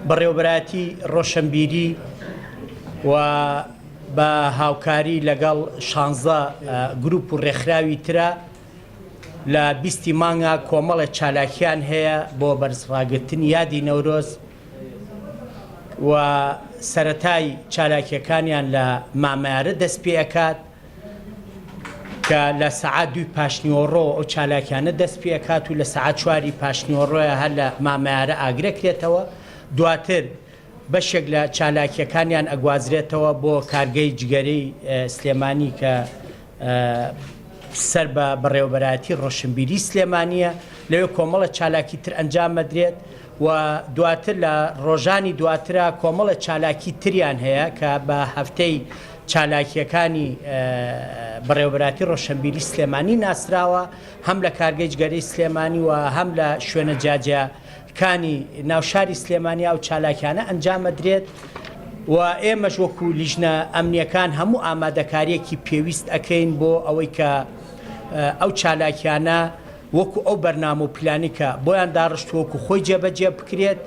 بەڕێوەبەرایەتی ڕۆشنبیری و بە هاوکاری لەگەڵ 16 گروپ و ڕێکخراوی ترە لە 20 مانگە کۆمەڵە چالاکیان هەیە بۆ بەرزڕاگرتنی یادی نەورۆز و سەرەتای چالاکیەکانیان لە مامایارە دەست پێ ئەکات کە لە سەعات 2 پاشنیوەڕۆ ئەو چالاکیانە دەست پێ ئەکات و لە سەعات 4 پاشنیوەڕۆیە هەر لە مامایارە ئاگرەکرێتەوە. دواتر بەشێک لە چالاکیەکانیان ئەگوازرێتەوە بۆ کارگەی جگەرەی سلێمانی کە سەر بە بەڕێوەبەرایەتی ڕۆشنبیری سلێمانیە لەوێ کۆمەڵە چالاکی تر ئەنجام مەدرێت و دواتر لە ڕۆژانی دواترە کۆمەڵە چالاکی تریان هەیە کە بە هەفتەی چالاکیەکانی بەڕێوەبەرایەتی ڕۆشنبیری سلێمانی ناسراوە هەم لە کارگەی جگەرەی سلێمانی و هەم لە شوێنە جاجیەکانی ناوشاری سلێمانیا و چالاکیانە ئەنجام مەدرێت و ئێمەش وەکو لیژنە ئەمنیەکان هەموو ئامادەکاریەکی پێویست ئەکەین بۆ ئەوەی کە ئەو چالاکیانە وەکو ئەو بەرنامە و پلانی کە بۆیان داڕشت وەکو خۆی جێبەجێ بکرێت